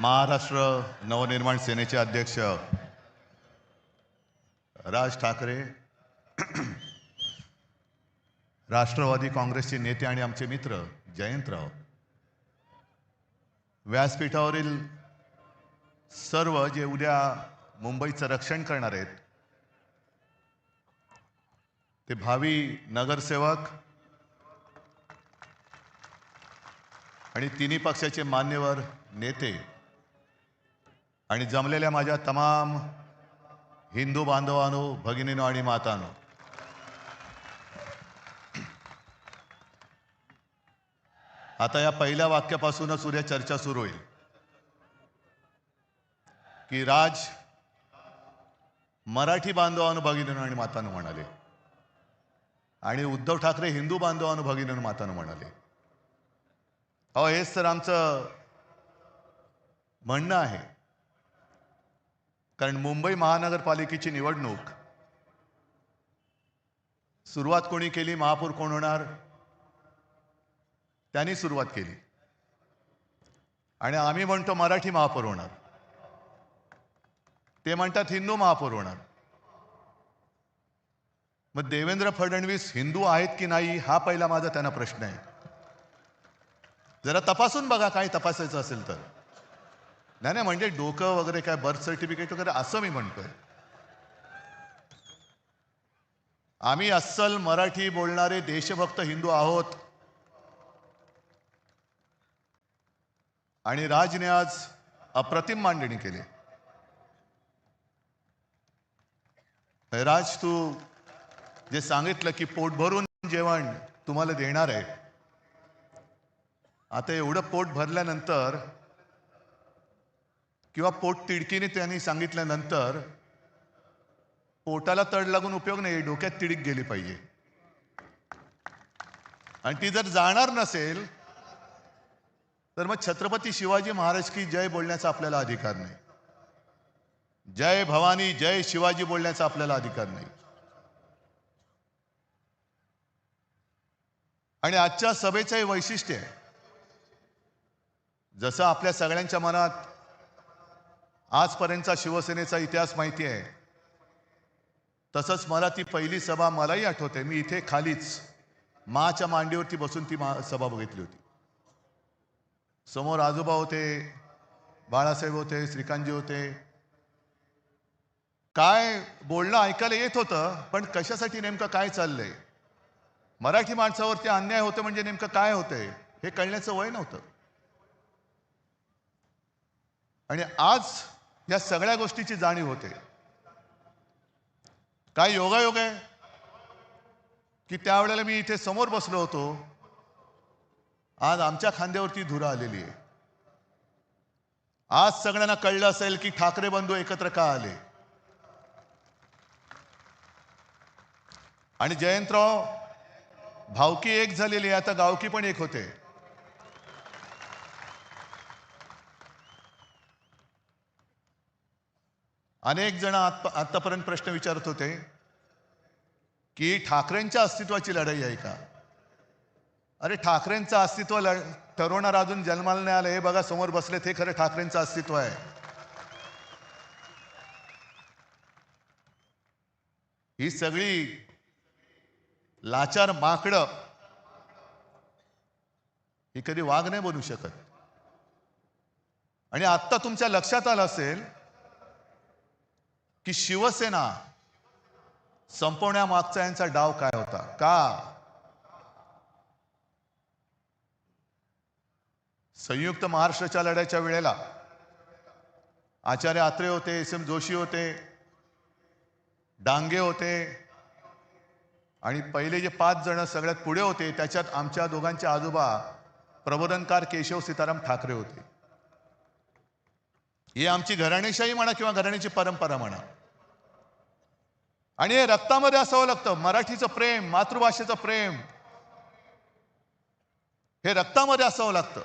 महाराष्ट्र नवनिर्माण सेनेचे अध्यक्ष राज ठाकरे, राष्ट्रवादी काँग्रेसचे नेते आणि आमचे मित्र जयंतराव, व्यासपीठावरील सर्व जे उद्या मुंबईचं रक्षण करणार आहेत ते भावी नगरसेवक आणि तिन्ही पक्षाचे मान्यवर नेते आणि जमलेल्या माझ्या तमाम हिंदू बांधवांनो, भगिनींनो आणि मातांनो, आता या पहिल्या वाक्यापासूनच उद्या चर्चा सुरू होईल की राज मराठी बांधवांनो, भगिनींनो आणि मातांनो म्हणाले आणि उद्धव ठाकरे हिंदू बांधवांनो, भगिनींनो मातांनो म्हणाले. अहो, हेच तर आमचं म्हणणं आहे. कारण मुंबई महानगरपालिकेची निवडणूक सुरुवात कोणी केली, महापौर कोण होणार, त्यांनी सुरुवात केली आणि आम्ही म्हणतो मराठी महापौर होणार, ते म्हणतात हिंदू महापौर होणार. मग देवेंद्र फडणवीस हिंदू आहेत की नाही हा पहिला माझा त्यांना प्रश्न आहे. जरा तपासून बघा, काय तपासायचं असेल तर. नाही म्हणजे डोकं वगैरे काय बर्थ सर्टिफिकेट वगैरे असं मी म्हणतोय. आम्ही अस्सल मराठी बोलणारे देशभक्त हिंदू आहोत आणि राजने आज अप्रतिम मांडणी केली. राज, तू जे सांगितलं की पोट भरून जेवण तुम्हाला देणार आहे, आता एवढं पोट भरल्यानंतर किंवा पोट तिडकीने त्यांनी सांगितल्यानंतर पोटाला तड लागून उपयोग नाही, डोक्यात तिडीक गेली पाहिजे. आणि ती जर जाणार नसेल तर मग छत्रपती शिवाजी महाराज की जय बोलण्याचा आपल्याला अधिकार नाही, जय भवानी जय शिवाजी बोलण्याचा आपल्याला अधिकार नाही. आणि आजच्या सभेचं हे वैशिष्ट्य आहे. जसं आपल्या सगळ्यांच्या मनात आजपर्यंतचा शिवसेनेचा इतिहास माहिती आहे, तसंच मला ती पहिली सभा मलाही आठवते. मी इथे खालीच माच्या मांडीवरती बसून ती सभा बघितली होती. समोर आजोबा होते, बाळासाहेब होते, श्रीकांतजी होते. काय बोलणं ऐकायला येत होतं, पण कशासाठी नेमकं काय चाललंय, मराठी माणसावरती अन्याय होतं म्हणजे नेमकं काय होतंय हे कळण्याचं वय नव्हतं. आणि आज या सगळ्या गोष्टीची जाणीव होते. काय योगायोग आहे की त्यावेळेला मी इथे समोर बसलो होतो, आज आमच्या खांद्यावरती धुरा आलेली आहे. आज सगळ्यांना कळलं असेल की ठाकरे बंधू एकत्र का आले. आणि जयंतराव, भावकी एक झालेली आहे, आता गावकी पण एक होते. अनेक जण आतापर्यंत प्रश्न विचारत होते की ठाकरेंच्या अस्तित्वाची लढाई आहे का. अरे, ठाकरेंचं अस्तित्व ठरवणार अजून जन्माला नाही आलं. हे बघा समोर बसले, ते खरं ठाकरेंचं अस्तित्व आहे. ही सगळी लाचार माकडं ही कधी वाघ नाही बनू शकत. आणि आत्ता तुमच्या लक्षात आलं असेल की शिवसेना संपवण्यामागचा यांचा डाव काय होता. का संयुक्त महाराष्ट्राच्या लढ्याच्या वेळेला आचार्य आत्रे होते, एस एम जोशी होते, डांगे होते आणि पहिले जे 5 जण सगळ्यात पुढे होते त्याच्यात आमच्या दोघांचे आजोबा प्रबोधनकार केशव सीताराम ठाकरे होते. ही आमची घराणेशाही म्हणा किंवा घराण्याची परंपरा म्हणा. आणि हे रक्तामध्ये असावं लागतं. मराठीचं प्रेम, मातृभाषेचं प्रेम हे रक्तामध्ये असावं लागतं.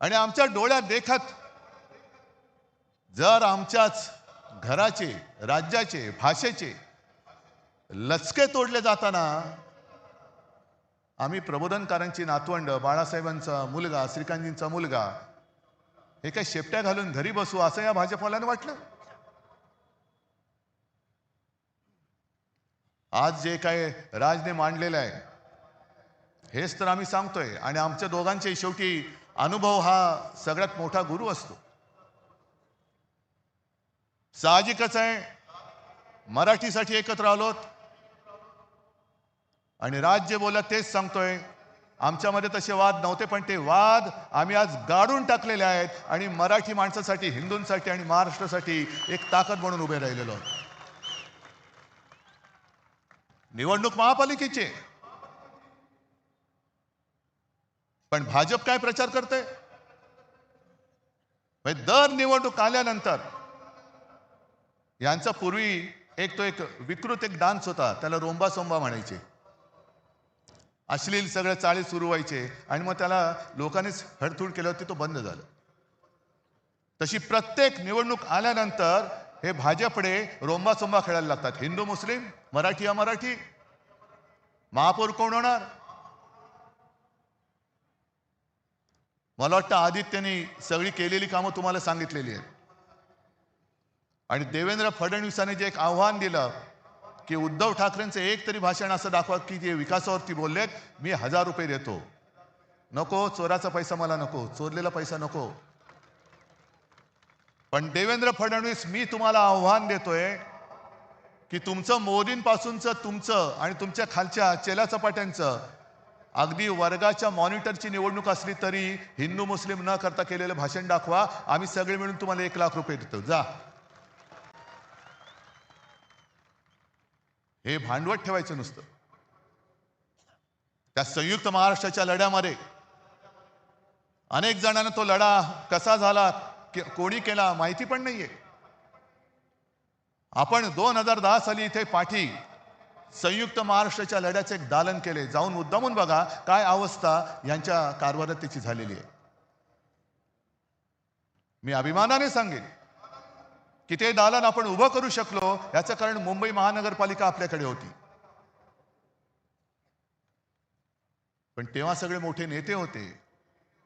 आणि आमच्या डोळ्यात देखत जर आमच्याच घराचे, राज्याचे, भाषेचे लचके तोडले जाताना आम्ही प्रबोधनकारांची नातवंड, बाळासाहेबांचा मुलगा, श्रीकांतजींचा मुलगा, हे काय शेपट्या घालून घरी बसू असं या भाजपवाल्यानं वाटलं? आज जे काय राजने मांडलेलं आहे हेच तर आम्ही सांगतोय, आणि आमच्या दोघांचे शेवटी अनुभव हा सगळ्यात मोठा गुरु असतो. साहजिकच आहे, मराठीसाठी एकत्र आलोत आणि राज जे बोलत तेच सांगतोय. आमच्यामध्ये तसे वाद नव्हते, पण ते वाद आम्ही आज गाडून टाकलेले आहेत आणि मराठी माणसासाठी, हिंदूंसाठी आणि महाराष्ट्रासाठी एक ताकद म्हणून उभे राहिलेलो आहोत. निवडणूक महापालिकेची, पण भाजप काय प्रचार करते? दर निवडणूक आल्यानंतर यांचा पूर्वी एक विकृत डान्स होता, त्याला रोंबा सोंबा म्हणायचे. अश्लील सगळ्या चाळी सुरू व्हायचे आणि मग त्याला लोकांनीच हडतूड केलं होती, तो बंद झालं. तशी प्रत्येक निवडणूक आल्यानंतर हे भाजपडे रोंबा सोंबा खेळायला लागतात. हिंदू मुस्लिम, मराठी अमराठी, महापौर कोण होणार. मला वाटतं आदित्यने सगळी केलेली कामं तुम्हाला सांगितलेली आहेत. आणि देवेंद्र फडणवीसांनी जे एक आव्हान दिलं की उद्धव ठाकरेंचं एक तरी भाषण असं दाखवा की जे विकासावरती बोललेत, मी 1000 रुपये देतो. नको, चोराचा पैसा मला नको, चोरलेला पैसा नको. पण देवेंद्र फडणवीस, मी तुम्हाला आव्हान देतोय की तुमचं मोदींपासूनचं तुमचं आणि तुमच्या खालच्या चेलाचपाट्यांचं अगदी वर्गाच्या मॉनिटरची निवडणूक असली तरी हिंदू मुस्लिम न करता केलेलं भाषण दाखवा. आम्ही सगळे मिळून तुम्हाला 1 लाख रुपये देतो. जा. हे भांडवट ठेवायचं नुसतं. त्या संयुक्त महाराष्ट्राच्या लढ्यामध्ये अनेक जणांना तो लढा कसा झाला, कोणी केला माहिती पण नाहीये. आपण 2010 साली इथे पाठी संयुक्त महाराष्ट्राच्या लढ्याचे एक दालन केले. जाऊन मुद्दामून बघा काय अवस्था यांच्या कारभारात त्याची झालेली आहे. मी अभिमानाने सांगेन की ते दालन आपण उभं करू शकलो याचं कारण मुंबई महानगरपालिका आपल्याकडे होती. पण तेव्हा सगळे मोठे नेते होते,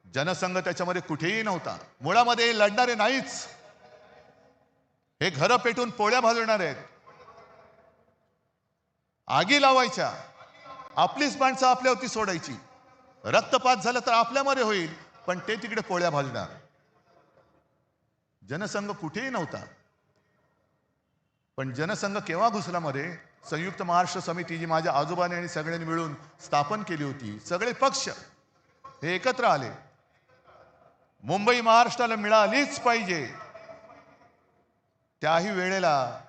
जनसंघ त्याच्यामध्ये कुठेही नव्हता. मुळामध्ये लढणारे नाहीच, हे घरं पेटून पोळ्या भाजवणार आहेत, आगी लावायच्या, आपलीच माणसं आपल्यावरती सोडायची, रक्तपात झाला तर आपल्यामध्ये होईल, पण ते तिकडे पोळ्या भाजणार. जनसंघ कुठेही नव्हता. पण जनसंघ केव्हा घुसला मध्ये? संयुक्त महाराष्ट्र समिती जी माझ्या आजोबाने आणि सगळ्यांनी मिळून स्थापन केली होती. सगळे पक्ष हे एकत्र आले. मुंबई महाराष्ट्राला मिळालीच पाहिजे. त्याही वेळेला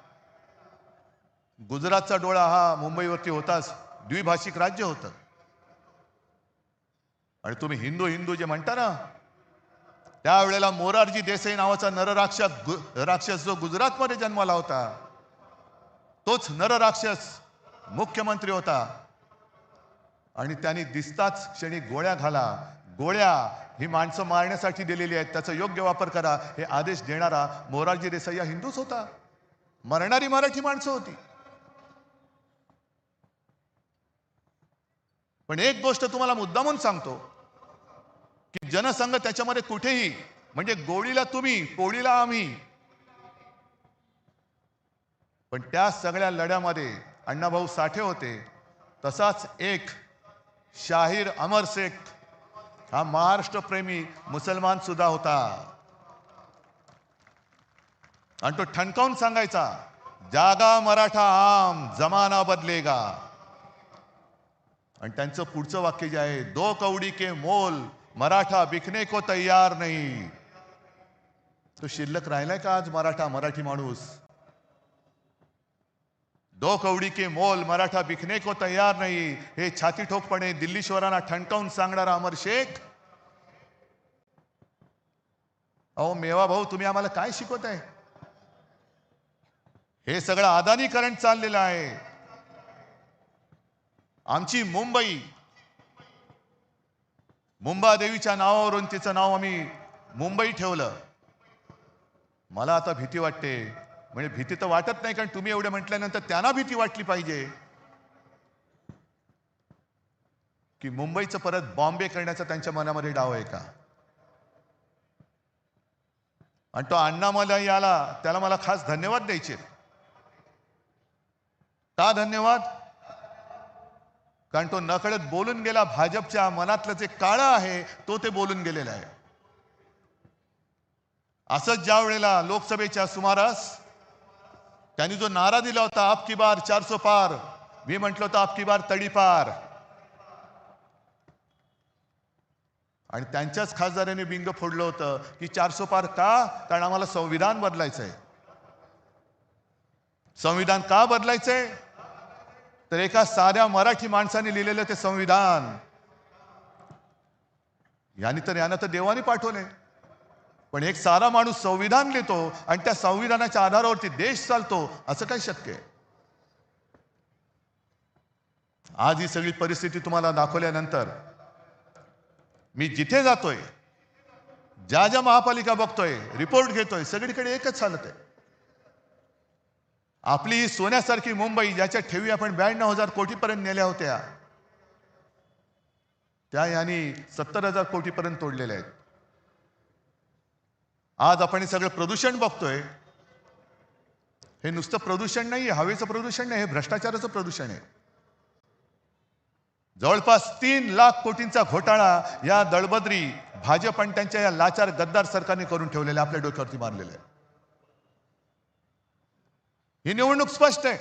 गुजरातचा डोळा हा मुंबईवरती होताच. द्विभाषिक राज्य होतं. आणि तुम्ही हिंदू हिंदू जे म्हणता ना, त्यावेळेला मोरारजी देसाई नावाचा राक्षस जो गुजरातमध्ये जन्माला होता, तोच नरराक्षस मुख्यमंत्री होता. आणि त्यांनी दिसताच क्षणी गोळ्या घाला. गोळ्या ही माणसं मारण्यासाठी दिलेली आहेत, त्याचा योग्य वापर करा हे आदेश देणारा मोरारजी देसाई हा हिंदूच होता. मरणारी मराठी माणसं होती. पण एक गोष्ट तुम्हाला मुद्दामून सांगतो की जनसंघ त्याच्यामध्ये कुठेही, म्हणजे गोळीला तुम्ही, पोळीला आम्ही, पण त्या सगळ्या लढ्यामध्ये अण्णाभाऊ साठे होते. तसाच एक शाहीर अमर शेख हा महाराष्ट्रप्रेमी मुसलमान सुद्धा होता. आणि तो ठणकावून सांगायचा, जागा मराठा आम, जमाना बदलेगा. आणि त्यांचं पुढचं वाक्य जे आहे, 2 कौडी के मोल मराठा बिकने को तैयार नहीं. तो शिल्लक राहिलाय का आज मराठी माणूस? 2 कौडी के मोल मराठा बिकने को तैयार नहीं, हे छाती ठोकपणे दिल्लीश्वरांना ठणकावून सांगणारा अमर शेख. अहो मेवा भाऊ, तुम्ही आम्हाला काय शिकवताय? हे सगळं अदानीकरण चाललेलं आहे. आमची मुंबादेवीच्या नावावरून तिचं नाव आम्ही मुंबई ठेवलं. मला आता भीती वाटते. म्हणजे भीती तर वाटत नाही, कारण तुम्ही एवढं म्हटल्यानंतर त्यांना भीती वाटली पाहिजे की मुंबईचं परत बॉम्बे करण्याचा त्यांच्या मनामध्ये डाव आहे का? आणि तो अण्णामलाई आला, त्याला मला खास धन्यवाद द्यायचे. का धन्यवाद? कारण तो नकळत बोलून गेला. भाजपच्या मनातलं जे काळं आहे तो ते बोलून गेलेला आहे. असंच ज्या वेळेला लोकसभेच्या सुमारास त्यांनी जो नारा दिला होता, आपकी बार 400 पार, मी म्हटलं होतं आपकी बार तडीपार. आणि त्यांच्याच खासदारांनी बिंग फोडलं होतं की 400 पार का? कारण आम्हाला संविधान बदलायचंय. संविधान का बदलायचंय? तर एका साध्या मराठी माणसाने लिहिलेलं ते संविधान. यानं तर देवाने पाठवले. पण एक साधा माणूस संविधान लिहितो आणि त्या संविधानाच्या आधारावरती देश चालतो, असं काय शक्य आहे? आज ही सगळी परिस्थिती तुम्हाला दाखवल्यानंतर मी जिथे जातोय, ज्या ज्या महापालिका बघतोय, रिपोर्ट घेतोय, सगळीकडे एकच हालत आहे. आपली ही सोन्यासारखी मुंबई, ज्याच्या ठेवी आपण 92,000 कोटीपर्यंत नेल्या होत्या, त्या यांनी 70,000 कोटीपर्यंत तोडलेल्या आहेत. आज आपण हे सगळं प्रदूषण बघतोय. हे नुसतं प्रदूषण नाही, हवेचं प्रदूषण नाही, हे भ्रष्टाचाराचं प्रदूषण आहे. जवळपास 3 लाख कोटींचा घोटाळा या दळबद्री भाजप आणि त्यांच्या या लाचार गद्दार सरकारने करून ठेवलेले, आपल्या डोक्यावरती मारलेले आहे. ही निवडणूक स्पष्ट आहे.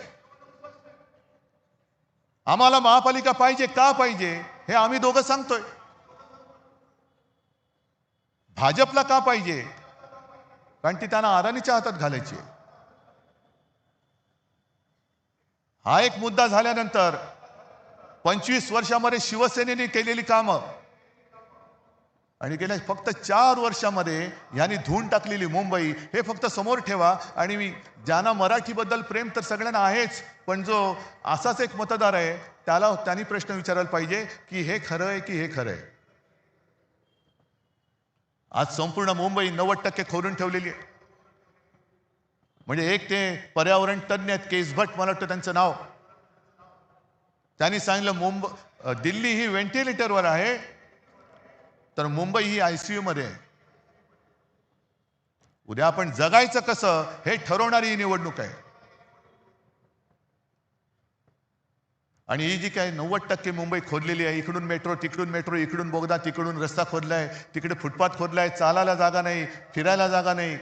आम्हाला महापालिका पाहिजे. का पाहिजे हे आम्ही दोघं सांगतोय. भाजपला का पाहिजे? कारण ती त्यांना अदानीच्या हातात घालायची आहे. हा एक मुद्दा झाल्यानंतर 25 वर्षामध्ये शिवसेनेने केलेली कामं आणि गेल्या फक्त 4 वर्षामध्ये यांनी धुवून टाकलेली मुंबई, हे फक्त समोर ठेवा. आणि ज्यांना मराठीबद्दल प्रेम तर सगळ्यांना आहेच, पण जो असाच एक मतदार आहे त्यांनी प्रश्न विचारायला पाहिजे की हे खरं आहे की हे खरं आहे. आज संपूर्ण मुंबई 90% खोदून ठेवलेली आहे. म्हणजे एक ते पर्यावरण तज्ञ आहेत, केस भट मला वाटतं त्यांचं नाव, त्यांनी सांगितलं दिल्ली ही व्हेंटिलेटरवर आहे, तर मुंबई ही ICU मध्ये आहे. उद्या आपण जगायचं कसं हे ठरवणारी ही निवडणूक आहे. आणि ही जी काय 90% मुंबई खोदलेली आहे, इकडून मेट्रो, तिकडून मेट्रो, इकडून बोगदा, तिकडून रस्ता खोदलाय, तिकडे फुटपाथ खोदलाय, चालायला जागा नाही, फिरायला जागा नाही.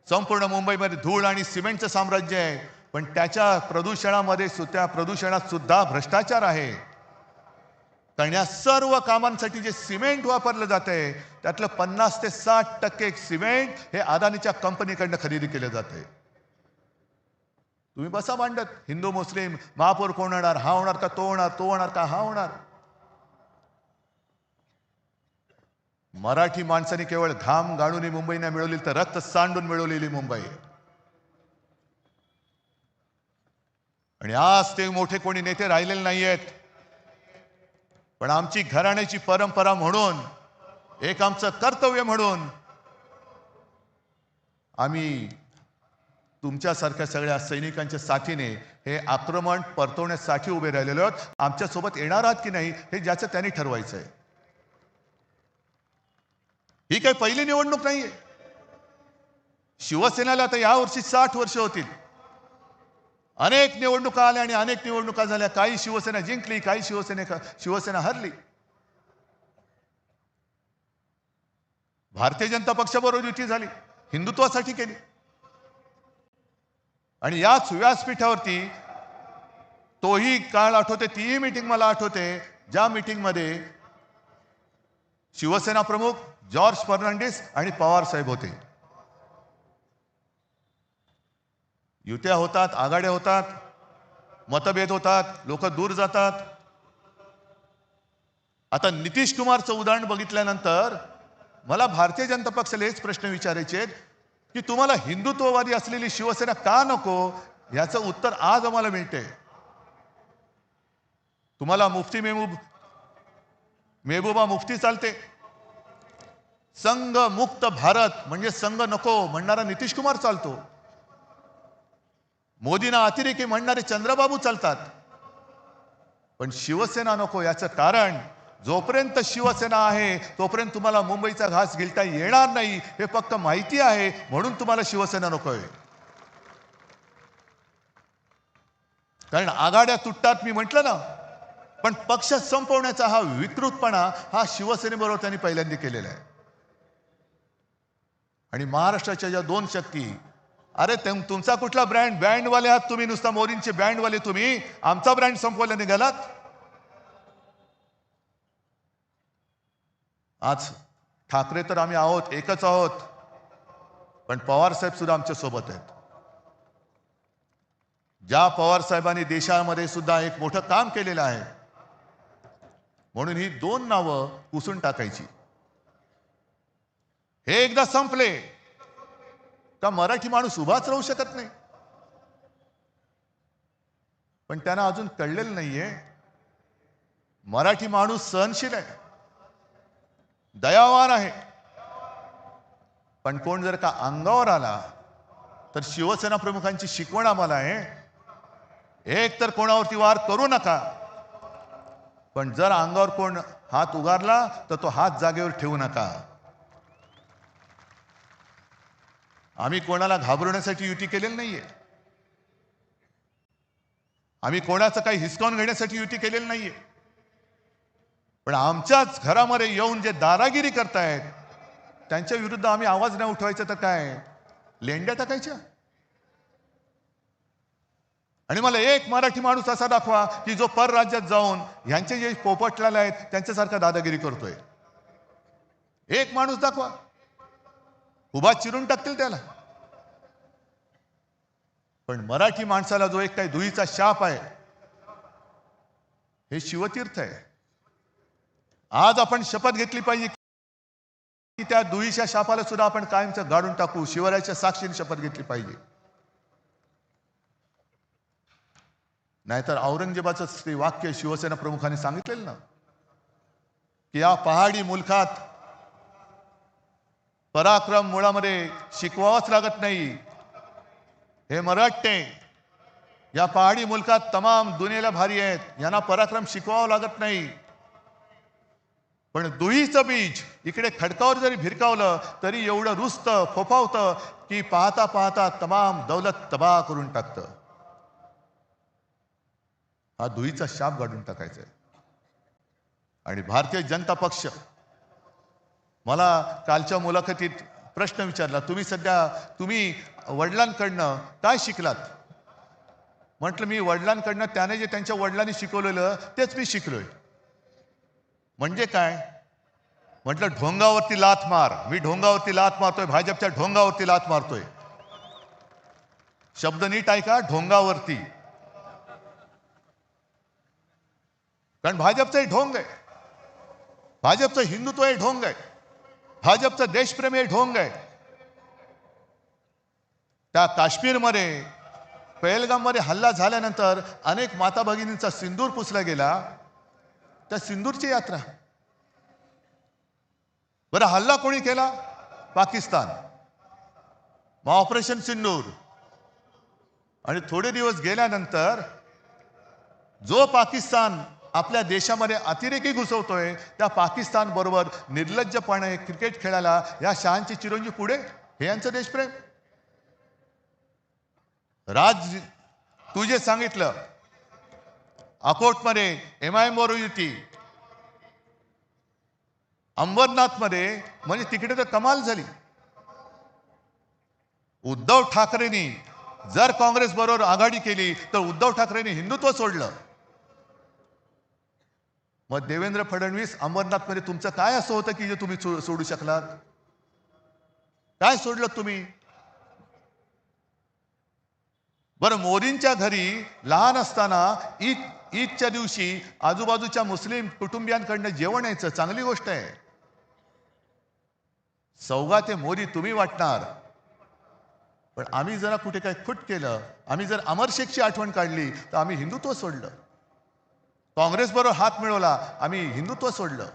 संपूर्ण मुंबईमध्ये धूळ आणि सिमेंटचं साम्राज्य आहे. पण त्याच्या प्रदूषणात सुद्धा भ्रष्टाचार आहे. कारण या सर्व कामांसाठी जे सिमेंट वापरलं जातंय त्यातलं 50 ते 60% सिमेंट हे अदानीच्या कंपनीकडनं खरेदी केलं जातंय. तुम्ही बसा मांडत, हिंदू मुस्लिम महापौर कोण होणार, हा होणार का तो होणार, तो होणार का हा होणार. मराठी माणसाने केवळ घाम गाळून ही मुंबई नाही मिळवली, तर रक्त सांडून मिळवलेली मुंबई. आणि आज ते मोठे कोणी नेते राहिलेले नाहीयेत. पण आमची घराण्याची परंपरा म्हणून, एक आमचं कर्तव्य म्हणून आम्ही तुमच्यासारख्या सगळ्या सैनिकांच्या साथीने हे आक्रमण परतवण्यासाठी उभे राहिलेलो आहोत. आमच्यासोबत येणार आहात की नाही हे ज्याचं त्यांनी ठरवायचं आहे. ही काही पहिली निवडणूक नाहीये. शिवसेनेला आता यावर्षी 60 वर्ष होतील. अनेक निवडणुका आल्या आणि अनेक निवडणुका झाल्या. काही शिवसेना जिंकली, काही शिवसेना हरली. भारतीय जनता पक्षाबरोबर युती झाली, हिंदुत्वासाठी केली. आणि याच व्यासपीठावरती तोही काळ आठवते, तीही मीटिंग मला आठवते, ज्या मीटिंगमध्ये शिवसेना प्रमुख जॉर्ज फर्नांडिस आणि पवार साहेब होते. युत्या होतात, आघाड्या होतात, मतभेद होतात, लोक दूर जातात. आता नितीश कुमारचं उदाहरण बघितल्यानंतर मला भारतीय जनता पक्षाला हेच प्रश्न विचारायचे आहेत की तुम्हाला हिंदुत्ववादी असलेली शिवसेना का नको, याचं उत्तर आज आम्हाला मिळते. तुम्हाला मुफ्ती मेहबूबा मुफ्ती चालते. संघ मुक्त भारत म्हणजे संघ नको म्हणणारा नितीश कुमार चालतो. मोदींना अतिरेकी म्हणणारे चंद्रबाबू चालतात. पण शिवसेना नको, याचं कारण जोपर्यंत शिवसेना आहे तोपर्यंत तुम्हाला मुंबईचा घास गिळता येणार नाही हे फक्त माहिती आहे, म्हणून तुम्हाला शिवसेना नकोय. कारण आघाड्या तुटतात मी म्हटलं ना, पण पक्ष संपवण्याचा हा विकृतपणा हा शिवसेनेबरोबर त्यांनी पहिल्यांदा केलेला आहे. आणि महाराष्ट्राच्या ज्या दोन शक्ती, अरे तुमचा कुठला बँडवाले आहात तुम्ही? नुसता मोदींचे बँडवाले तुम्ही आमचा ब्रँड संपवायला निघालात. आज ठाकरे तर आम्ही आहोत, एकच आहोत, पण पवार साहेब सुद्धा आमच्या सोबत आहेत. ज्या पवार साहेबांनी देशामध्ये सुद्धा एक मोठं काम केलेलं आहे, म्हणून ही दोन नावं पुसून टाकायची. हे एकदा संपले का मराठी माणूस उभाच राहू शकत नाही. पण त्यांना अजून कळलेलं नाहीये, मराठी माणूस सहनशील आहे, दयावान आहे. पण कोण जर का अंगावर आला तर शिवसेना प्रमुखांची शिकवण आम्हाला आहे, एक तर कोणावरती वार करू नका, पण जर अंगावर कोण हात उगारला तर तो हात जागेवर ठेवू नका. आम्ही कोणाला घाबरवण्यासाठी युती केलेली नाहीये, आम्ही कोणाचं काही हिसकावून घेण्यासाठी युती केलेली नाहीये. पण आमच्याच घरामध्ये येऊन जे दादागिरी करतायत त्यांच्या विरुद्ध आम्ही आवाज नाही उठवायचा तर काय लेंड्या टाकायच्या? आणि मला एक मराठी माणूस असा दाखवा की जो परराज्यात जाऊन ह्यांचे जे पोपटलाल आहेत त्यांच्यासारखा दादागिरी करतोय. एक माणूस दाखवा, उभा चिरून टाकतील त्याला. पण मराठी माणसाला जो एक काही दुईचा शाप आहे, हे शिवतीर्थ आहे. आज आपण शपथ घेतली पाहिजे की त्या दुईच्या शापाला सुद्धा आपण कायमचं गाडून टाकू. शिवरायाच्या साक्षीने शपथ घेतली पाहिजे. नाहीतर औरंगजेबाचं ते वाक्य शिवसेना प्रमुखांनी सांगितलेलं ना की या पहाडी मुलखात पराक्रम मुळामध्ये शिकवावंच लागत नाही. हे मराठे या पहाडी मुलकात तमाम दुनियेला भारी आहेत, यांना पराक्रम शिकवावं लागत नाही. पण दुहीचं बीज इकडे खडकावर जरी भिरकावलं तरी एवढं रुजतं फोफावतं की पाहता पाहता तमाम दौलत तबाह करून टाकतं. हा दुहीचा शाप गाडून टाकायचा आहे. आणि भारतीय जनता पक्ष, मला कालच्या मुलाखतीत प्रश्न विचारला, तुम्ही वडिलांकडनं काय शिकलात? म्हटलं मी वडिलांकडनं त्याने जे त्यांच्या वडिलांनी शिकवलेलं तेच मी शिकलोय. म्हणजे काय? म्हटलं ढोंगावरती लाथ मार. मी ढोंगावरती लाथ मारतोय, भाजपच्या ढोंगावरती लाथ मारतोय. शब्द नीट ऐका, ढोंगावरती. कारण भाजपचं हे ढोंग आहे, भाजपचं हिंदुत्व हे ढोंग आहे, भाजपचं देशप्रेम हे ढोंग आहे. त्या काश्मीरमध्ये पहलगाममध्ये हल्ला झाल्यानंतर अनेक माता भगिनींचा सिंदूर पुसला गेला, त्या सिंदूरची यात्रा. बरं हल्ला कोणी केला? पाकिस्तान. मग ऑपरेशन सिंदूर. आणि थोडे दिवस गेल्यानंतर जो पाकिस्तान आपल्या देशामध्ये अतिरेकी घुसवतोय त्या पाकिस्तान बरोबर निर्लज्जपणे क्रिकेट खेळायला या शहांची चिरंजीव पुढे. हे यांचं देशप्रेम. राज, तू जे सांगितलं अकोटमध्ये MIM बरोबर युती, अंबरनाथमध्ये, म्हणजे तिकडे तर कमाल झाली. उद्धव ठाकरेंनी जर काँग्रेस बरोबर आघाडी केली तर उद्धव ठाकरेंनी हिंदुत्व सोडलं. मग देवेंद्र फडणवीस, अंबरनाथमध्ये तुमचं काय असं होतं की जे तुम्ही सोडू शकलात? काय सोडलं तुम्ही? बरं मोदींच्या घरी लहान असताना ईदच्या दिवशी आजूबाजूच्या मुस्लिम कुटुंबियांकडनं जेवण यायचं, चांगली गोष्ट आहे. सौगाते मोदी तुम्ही वाटणार, पण आम्ही जरा कुठे काय खुट केलं, आम्ही जर अमर शेखची आठवण काढली तर आम्ही हिंदुत्व सोडलं. काँग्रेस बरोबर हात मिळवला, आम्ही हिंदुत्व सोडलं.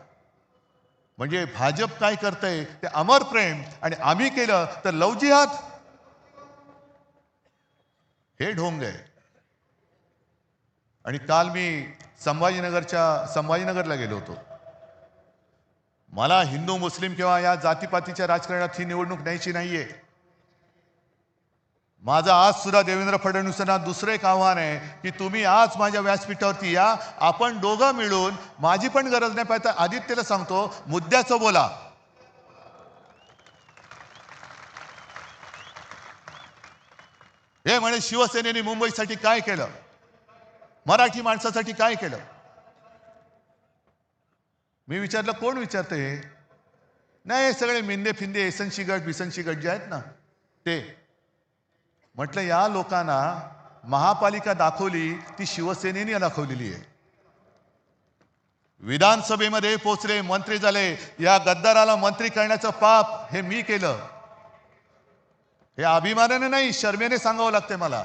म्हणजे भाजप काय करतंय ते अमर प्रेम, आणि आम्ही केलं तर लव जिहाद. हे ढोंग आहे. आणि काल मी संभाजीनगरला गेलो होतो. मला हिंदू मुस्लिम किंवा या जातीपातीच्या राजकारणात ही निवडणूक न्यायची नाहीये. माझं आज सुद्धा देवेंद्र फडणवीसांना दुसरं एक आव्हान आहे की तुम्ही आज माझ्या व्यासपीठावरती या, आपण दोघं मिळून, माझी पण गरज नाही पाहिजे, आदित्यला सांगतो मुद्द्याचं बोला. हे म्हणे शिवसेनेने मुंबईसाठी काय केलं, मराठी माणसासाठी काय केलं. मी विचारलं कोण विचारतं हे? नाही, हे सगळे मिंदे फिंदे एसनशी गट बिसनशी गट जे आहेत ना ते. म्हटलं या लोकांना महापालिका दाखवली ती शिवसेनेने दाखवलेली आहे. विधानसभेमध्ये पोचले, मंत्री झाले, या गद्दाराला मंत्री करण्याचं पाप हे मी केलं. हे अभिमानाने नाही, शर्मेने सांगावं लागते मला.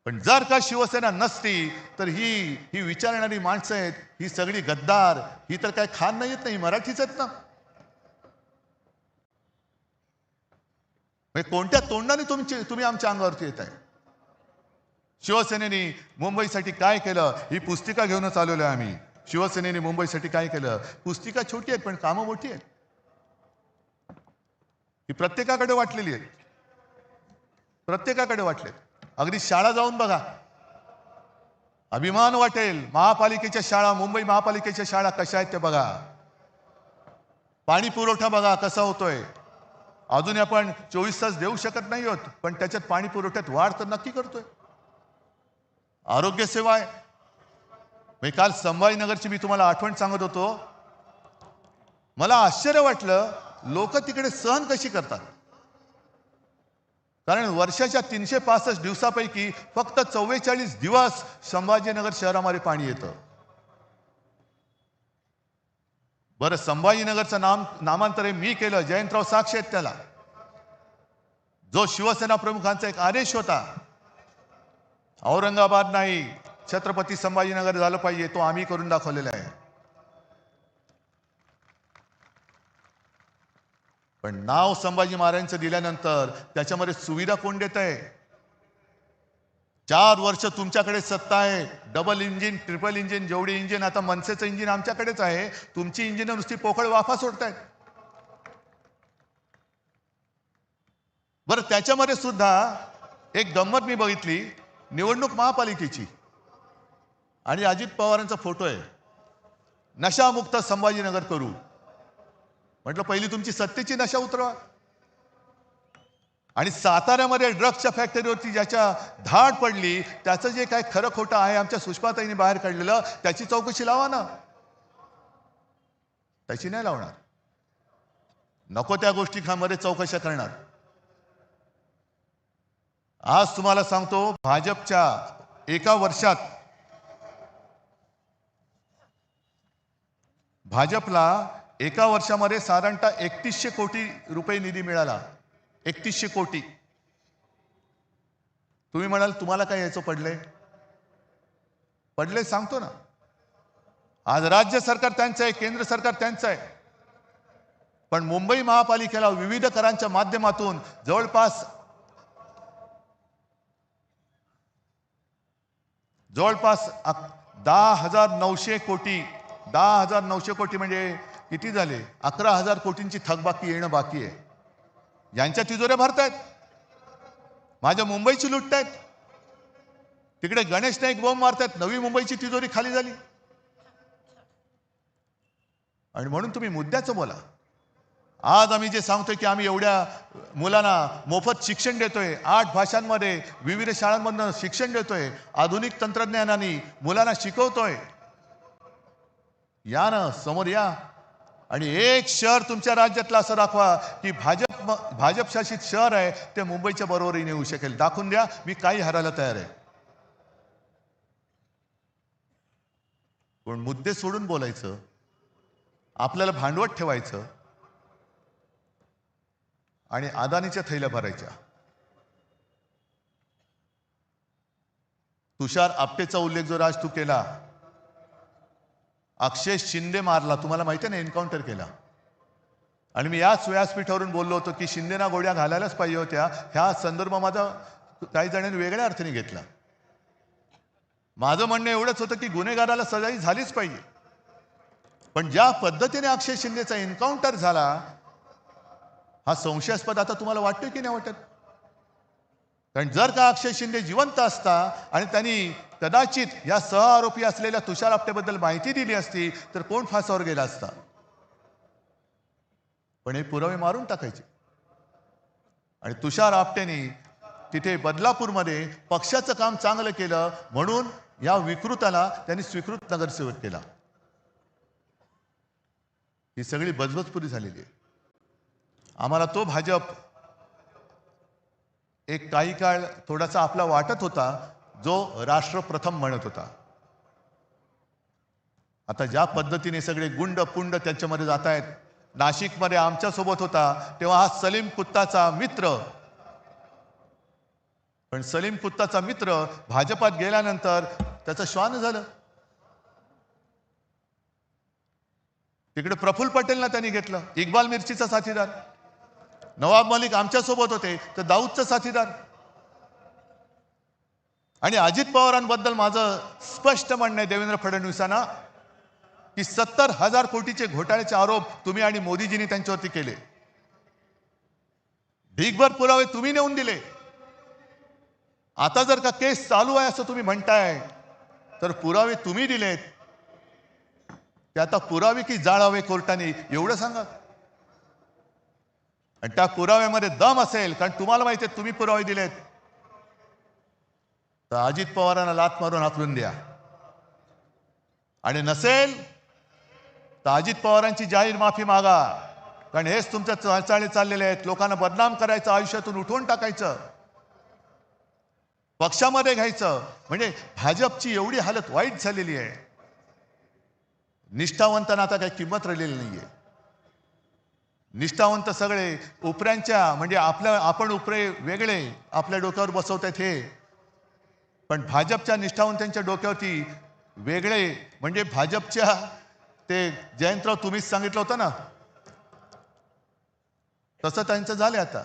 पण जर का शिवसेना नसती तर ही विचारणारी माणसं आहेत, ही सगळी गद्दार, ही तर काय खान नाही येत नाही, मराठीच आहेत ना. कोणत्या तोंडाने तुम्ही आमच्या अंगावरती येत आहे? शिवसेनेने मुंबईसाठी काय केलं ही पुस्तिका घेऊनच आलेलो आहे आम्ही. शिवसेनेने मुंबईसाठी काय केलं, पुस्तिका छोटी आहेत पण कामं मोठी आहेत. ही प्रत्येकाकडे वाटलेली आहेत, प्रत्येकाकडे वाटले. अगदी शाळा जाऊन बघा, अभिमान वाटेल. महापालिकेच्या शाळा, मुंबई महापालिकेच्या शाळा कशा आहेत ते बघा. पाणी पुरवठा बघा कसा होतोय. अजूनही आपण 24 तास देऊ शकत नाही आहोत, पण त्याच्यात पाणी पुरवठ्यात वाढ तर नक्की करतोय. आरोग्य सेवा आहे. काल संभाजीनगरची मी तुम्हाला आठवण सांगत होतो. मला आश्चर्य वाटलं लोक तिकडे सहन कशी करतात. कारण वर्षाच्या 365 दिवसापैकी फक्त 44 दिवस संभाजीनगर शहरामध्ये पाणी येतं. बरं, संभाजीनगरचं नामांतर मी केलं, जयंतराव साक्षी आहेत त्याला. जो शिवसेना प्रमुखांचा एक आदेश होता, औरंगाबाद नाही छत्रपती संभाजीनगर झालं पाहिजे, तो आम्ही करून दाखवलेला आहे. पण नाव संभाजी महाराजांचं दिल्यानंतर त्याच्यामध्ये सुविधा कोण देत आहे? 4 वर्ष तुमच्याकडे सत्ता आहे. डबल इंजिन, ट्रिपल इंजिन, जेवढी इंजिन, आता मनसेचं इंजिन आमच्याकडेच आहे. तुमची इंजिन नुसती पोकळ वाफा सोडतायत. बरं, त्याच्यामध्ये सुद्धा एक गंमत मी बघितली. निवडणूक महापालिकेची आणि अजित पवारांचा फोटो आहे. नशामुक्त संभाजीनगर करू. म्हटलं पहिली तुमची सत्तेची नशा उतरवा. आणि साताऱ्यामध्ये ड्रग्सच्या फॅक्टरीवरती ज्याच्या धाड पडली त्याचं जे काय खरं खोटं आहे आमच्या सुषमाताईंनी बाहेर काढलेलं, त्याची चौकशी लावा ना. त्याची नाही लावणार. नको त्या गोष्टींमध्ये चौकशा करणार. आज तुम्हाला सांगतो, भाजपच्या एका वर्षात भाजपला एका वर्षामध्ये साधारणतः 3100 कोटी रुपये निधी मिळाला. 3100 कोटी. तुम्ही म्हणाल तुम्हाला काय याचं पडलंय? पडले सांगतो ना. आज राज्य सरकार त्यांचं आहे, केंद्र सरकार त्यांचं आहे. पण मुंबई महापालिकेला विविध करांच्या माध्यमातून जवळपास 10,900 कोटी. 10,900 कोटी म्हणजे किती झाले? 11,000 कोटींची थकबाकी येणं बाकी आहे. यांच्या तिजोऱ्या भरतायत, माझ्या मुंबईची लुटतायत. तिकडे गणेश नाईक बॉम्ब मारतायत, नवी मुंबईची तिजोरी खाली झाली. आणि म्हणून तुम्ही मुद्द्याचं बोला. आज आम्ही जे सांगतोय की आम्ही एवढ्या मुलांना मोफत शिक्षण देतोय, 8 भाषांमध्ये विविध शाळांमधून शिक्षण देतोय, आधुनिक तंत्रज्ञानाने मुलांना शिकवतोय. या ना, समोर या. आणि एक शहर तुमच्या राज्यातलं असं दाखवा की भाजप शासित शहर आहे ते मुंबईच्या बरोबरी नेऊ शकेल. दाखवून द्या, मी काही हरायला तयार आहे. पण मुद्दे सोडून बोलायचं, आपल्याला भांडवट ठेवायचं आणि अदानीच्या थैल्या भरायच्या. तुषार आपटेचा उल्लेख जो राज तू केला, अक्षय शिंदे मारला, तुम्हाला माहिती आहे ना, एन्काउंटर केला. आणि मी याच व्यासपीठावरून बोललो होतो की शिंदेना गोळ्या घालायलाच पाहिजे होत्या. ह्या संदर्भ माझा काही जणांनी वेगळ्या अर्थाने घेतला. माझं म्हणणं एवढंच होतं की गुन्हेगाराला सजाही झालीच पाहिजे. पण ज्या पद्धतीने अक्षय शिंदेचा एन्काउंटर झाला हा संशयास्पद आता तुम्हाला वाटतोय की नाही वाटत? कारण जर का अक्षय शिंदे जिवंत असता आणि त्यांनी कदाचित या सहआरोपी असलेल्या तुषार आपटेबद्दल माहिती दिली असती तर कोण फासावर गेला असता? पण हे पुरावे मारून टाकायचे. आणि तुषार आपटेनी तिथे बदलापूरमध्ये पक्षाचं काम चांगलं केलं म्हणून या विकृताला त्यांनी स्वीकृत नगरसेवक केला. ही सगळी बजबजपुरी झालेली आहे. आम्हाला तो भाजप एक काही काळ थोडासा आपला वाटत होता जो राष्ट्र प्रथम म्हणत होता. आता ज्या पद्धतीने सगळे गुंड पुंड त्याच्यामध्ये जात आहेत. नाशिकमध्ये आमच्या सोबत होता तेव्हा हा सलीम कुत्ताचा मित्र, पण सलीम कुत्ताचा मित्र भाजपात गेल्यानंतर त्याचं श्वान झालं. तिकडे प्रफुल्ल पटेलला त्यांनी घेतलं, इक्बाल मिर्चीचा साथीदार. नवाब मलिक आमच्या सोबत होते तर दाऊदचा साथीदार. आणि अजित पवारांबद्दल माझं स्पष्ट म्हणणं आहे देवेंद्र फडणवीसांना की 70,000 कोटीचे घोटाळ्याचे आरोप तुम्ही आणि मोदीजींनी त्यांच्यावरती केले. ढीगभर पुरावे तुम्ही नेऊन दिले. आता जर का केस चालू आहे असं तुम्ही म्हणताय तर पुरावे तुम्ही दिलेत, ते आता पुरावे की जाळावे कोर्टाने एवढं सांगा. आणि त्या पुराव्यामध्ये दम असेल, कारण तुम्हाला माहिती आहे तुम्ही पुरावे दिलेत, तर अजित पवारांना लाथ मारून हाकलून द्या. आणि नसेल तर अजित पवारांची जाहीर माफी मागा, कारण हेच तुमच्या चालचाली चाललेले आहेत. लोकांना बदनाम करायचं, आयुष्यातून उठवून टाकायचं, पक्षामध्ये घ्यायचं. म्हणजे भाजपची एवढी हालत वाईट झालेली आहे. निष्ठावंतांना आता काही किंमत राहिलेली नाहीये. निष्ठावंत सगळे उपऱ्यांच्या, म्हणजे आपण उपरे वेगळे आपल्या डोक्यावर बसवतात हे, पण भाजपच्या निष्ठावंतांच्या डोक्यावरती वेगळे, म्हणजे भाजपच्या ते जयंतराव तुम्हीच सांगितलं होतं ना, तसं त्यांचं झालं. आता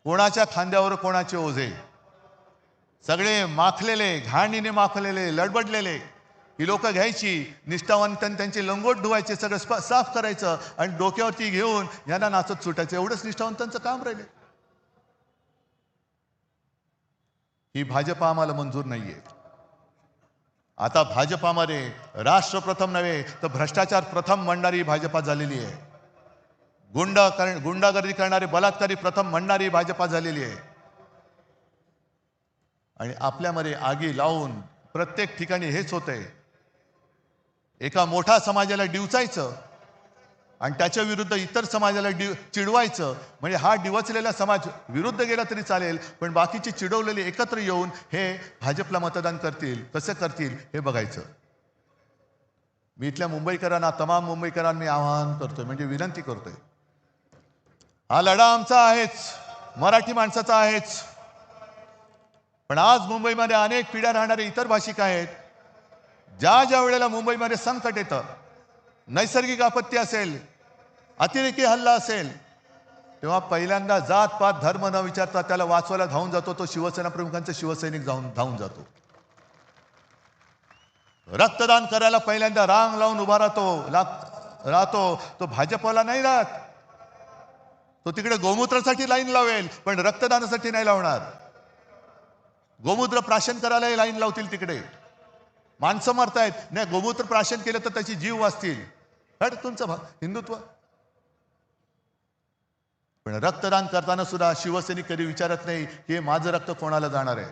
कोणाच्या खांद्यावर कोणाचे ओझे, सगळे माखलेले, घाणीने माखलेले, लडबडलेले ही लोक घ्यायची. निष्ठावंतांनी त्यांचे लंगोट धुवायचे, सगळं साफ करायचं आणि डोक्यावरती घेऊन यांना नाचत सुटायचं. एवढंच निष्ठावंतांचं काम राहिले. ही भाजपा आम्हाला मंजूर नाहीये. आता भाजपामध्ये राष्ट्र प्रथम नव्हे तर भ्रष्टाचार प्रथम म्हणणारी भाजपा झालेली आहे. गुंडागर्दी करणारे, बलात्कारी प्रथम म्हणणारी भाजपा झालेली आहे. आणि आपल्यामध्ये आगी लावून प्रत्येक ठिकाणी हेच होतंय. एका मोठ्या समाजाला डिवचायचं आणि त्याच्या विरुद्ध इतर समाजाला चिडवायचं. म्हणजे हा डिवचलेला समाज विरुद्ध गेला तरी चालेल, पण बाकीचे चिडवलेले एकत्र येऊन हे भाजपला मतदान करतील. कसं करतील हे बघायचं. मी इथल्या मुंबईकरांना, तमाम मुंबईकरांना मी आवाहन करतोय, म्हणजे विनंती करतोय, हा लढा आमचा आहेच, मराठी माणसाचा आहेच. पण आज मुंबईमध्ये अनेक पिढ्या राहणारे इतर भाषिक आहेत. ज्या वेळेला मुंबईमध्ये संकट येतं, नैसर्गिक आपत्ती असेल, अतिरेकी हल्ला असेल, तेव्हा पहिल्यांदा जात पात धर्म न विचारता त्याला वाचवायला धावून जातो तो शिवसेना प्रमुखांचा शिवसैनिक धावून जातो. रक्तदान करायला पहिल्यांदा रांग लावून उभा राहतो. तो भाजपवाला नाही राहत. तो तिकडे गोमूत्रासाठी लाईन लावेल, पण रक्तदानासाठी नाही लावणार. गोमूत्र प्राशन करायला लाईन लावतील तिकडे. माणसं मरतायत, नाही गोमूत्र प्राशन केलं तर त्याची जीव वाचतील. तुमचं हिंदुत्व. पण रक्तदान करताना सुद्धा शिवसैनिक कधी विचारत नाही की हे माझं रक्त कोणाला जाणार आहे.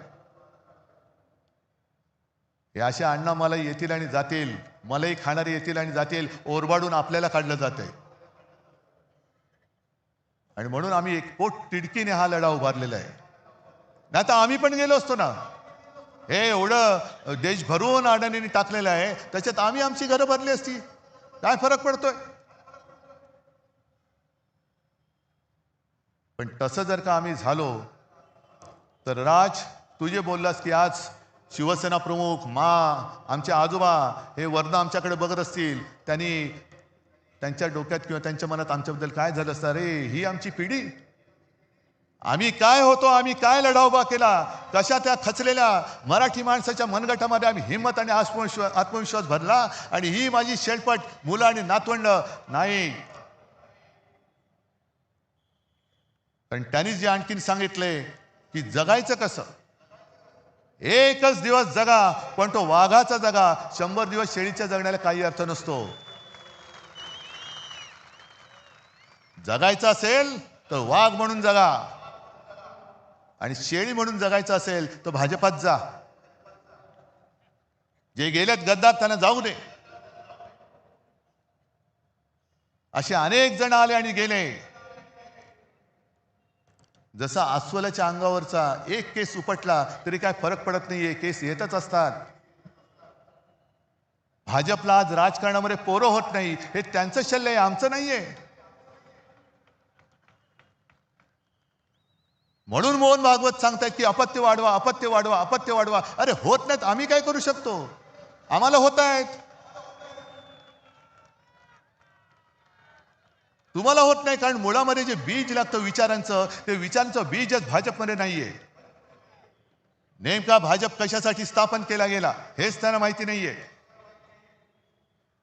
हे असे अण्णा मला येतील आणि जातील, मलाही खाणारे येतील आणि जातील, ओरबाडून आपल्याला काढलं जातंय. आणि म्हणून आम्ही एक पोट तिडकीने हा लढा उभारलेला आहे. नाही तर आम्ही पण गेलो असतो ना. हे एवढं देश भरून अडाणींनी टाकलेलं आहे, त्याच्यात आम्ही आमची घरं भरली असती. काय फरक पडतोय? पण तसं जर का आम्ही झालो तर राज, तू जे बोललास की आज शिवसेना प्रमुख, आमचे आजोबा हे वर्ण आमच्याकडे बघत असतील, त्यांनी त्यांच्या डोक्यात किंवा त्यांच्या मनात आमच्याबद्दल काय झालं असतं, अरे ही आमची पिढी, आम्ही काय होतो, आम्ही काय लढा उभा केला, कशा त्या खचलेल्या मराठी माणसाच्या मनगटामध्ये आम्ही हिंमत आणि आत्मविश्वास भरला, आणि ही माझी शेलपट मुलं आणि नातवंड नाही. पण त्यांनी जे आणखीन सांगितले की जगायचं कसं, एकच दिवस जगा पण तो वाघाचा जगा, 100 दिवस शेळीच्या जगण्याला काही अर्थ नसतो. जगायचं असेल तर वाघ म्हणून जगा, आणि शेळी म्हणून जगायचं असेल तर भाजपात जा. जे गेलेत गद्दार त्यांना जाऊ दे. असे अनेक जण आले आणि गेले. जसा अस्वलाच्या अंगावरचा एक केस उपटला तरी काय फरक पडत नाहीये, केस येतच असतात. भाजपला आज राजकारणामध्ये पोरं होत नाही, हे त्यांचं शल्य आहे, आमचं नाहीये. म्हणून मोहन भागवत सांगतायत की अपत्य वाढवा, अपत्य वाढवा, अपत्य वाढवा. अरे होत नाहीत, आम्ही काय करू शकतो? आम्हाला होत आहेत, तुम्हाला होत नाही. कारण मुळामध्ये जे बीज लागतं विचारांचं, ते विचारांचं बीजच भाजपमध्ये नाहीये. नेमका भाजप कशासाठी स्थापन केला गेला हेच त्यांना माहिती नाहीये.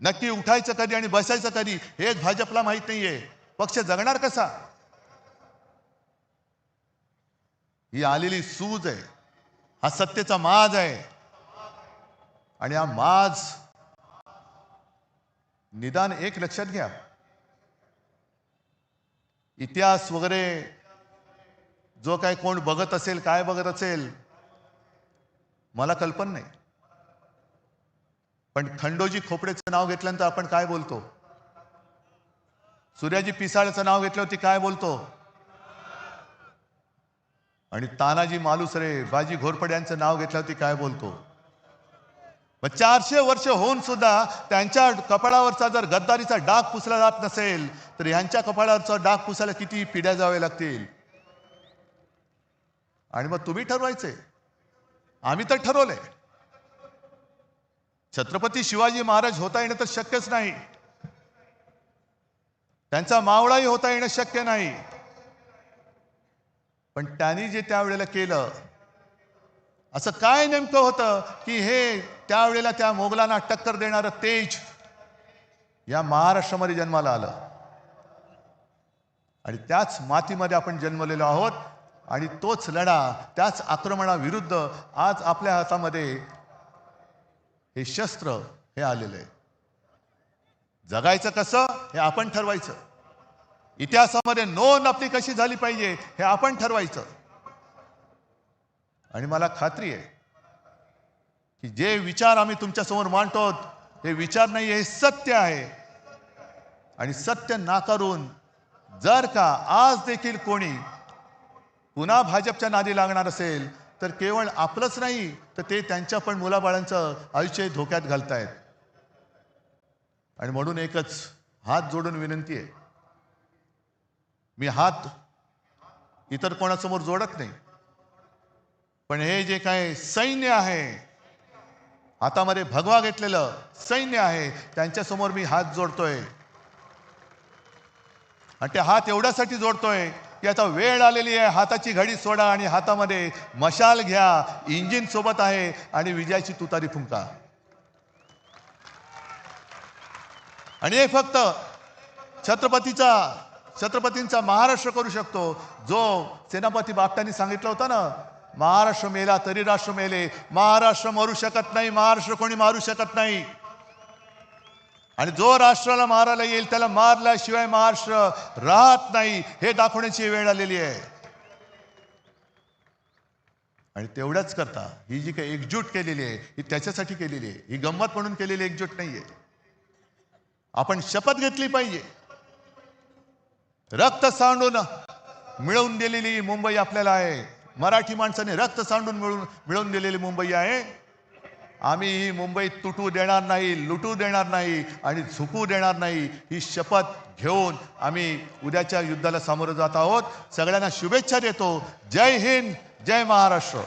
नक्की उठायचं कधी आणि बसायचं कधी हेच भाजपला माहित नाहीये. पक्ष जगणार कसा? ही आलेली सूज आहे, हा सत्तेचा माज आहे. आणि हा माज निदान एक लक्षात घ्या, इतिहास वगैरे जो काय कोण बघत असेल, काय बघत असेल मला कल्पना नाही. पण खंडोजी खोपडेचं नाव घेतल्यानंतर आपण काय बोलतो? सूर्याजी पिसाळचं नाव घेतल्यावरती काय बोलतो? आणि तानाजी मालुसरे, बाजी घोरपडे यांचं नाव घेतल्यावरती काय बोलतो? मग 400 वर्ष होऊन सुद्धा त्यांच्या कपाळावरचा जर गद्दारीचा डाग पुसला जात नसेल तर यांच्या कपाळावरचा डाग पुसायला किती पिढ्या जावे लागतील? आणि मग तुम्ही ठरवायचे, आम्ही तर ठरवलंय. छत्रपती शिवाजी महाराज होता येणं तर शक्यच नाही, त्यांचा मावळाही होता येणं शक्य नाही. पण त्यांनी जे त्यावेळेला केलं, असं काय नेमकं होतं की हे त्यावेळेला त्या मोगलांना टक्कर देणारं तेज या महाराष्ट्रामध्ये जन्माला आलं? आणि त्याच मातीमध्ये आपण जन्मलेलो आहोत, आणि तोच लढा, त्याच आक्रमणाविरुद्ध आज आपल्या हातामध्ये हे शस्त्र हे आलेलं आहे. जगायचं कसं हे आपण ठरवायचं. इतिहासामध्ये नोंद आपली कशी झाली पाहिजे हे आपण ठरवायचं. आणि मला खात्री आहे की जे विचार आम्ही तुमच्या समोर मांडतो हे विचार नाही, हे सत्य आहे. आणि सत्य नाकारून जर का आज देखील कोणी पुन्हा भाजपच्या नादी लागणार असेल तर केवळ आपलंच नाही तर ते त्यांच्या पण मुलाबाळांचं आयुष्य धोक्यात घालतायत. आणि म्हणून एकच हात जोडून विनंती आहे, मी हात इतर कोणासमोर जोडत नाही, पण हे जे काय सैन्य आहे, हातामध्ये भगवा घेतलेलं सैन्य आहे, त्यांच्यासमोर मी हात जोडतोय. आणि ते हात एवढ्यासाठी जोडतोय की आता वेळ आलेली आहे, हाताची घडी सोडा आणि हातामध्ये मशाल घ्या, इंजिन सोबत आहे, आणि विजयाची तुतारी फुंका. आणि हे फक्त छत्रपतींचा महाराष्ट्र करू शकतो. जो सेनापती बापटांनी सांगितलं होतं ना, महाराष्ट्र मेला तरी राष्ट्र मेले. महाराष्ट्र मरू शकत नाही, महाराष्ट्र कोणी मारू शकत नाही. आणि जो राष्ट्राला मारायला येईल त्याला मारल्याशिवाय महाराष्ट्र राहत नाही, हे दाखवण्याची वेळ आलेली आहे. आणि तेवढ्याच करता ही जी काही एकजूट केलेली आहे ही त्याच्यासाठी केलेली आहे, ही गंमत म्हणून केलेली एकजूट नाहीये. आपण शपथ घेतली पाहिजे. रक्त सांडून मिळवून दिलेली मुंबई आपल्याला आहे, मराठी माणसाने रक्त सांडून मिळवून दिलेली मुंबई आहे. आम्ही ही मुंबई तुटू देणार नाही, लुटू देणार नाही आणि झुकू देणार नाही, ही शपथ घेऊन आम्ही उद्याच्या युद्धाला सामोरं जात आहोत. सगळ्यांना शुभेच्छा देतो. जय हिंद, जय महाराष्ट्र.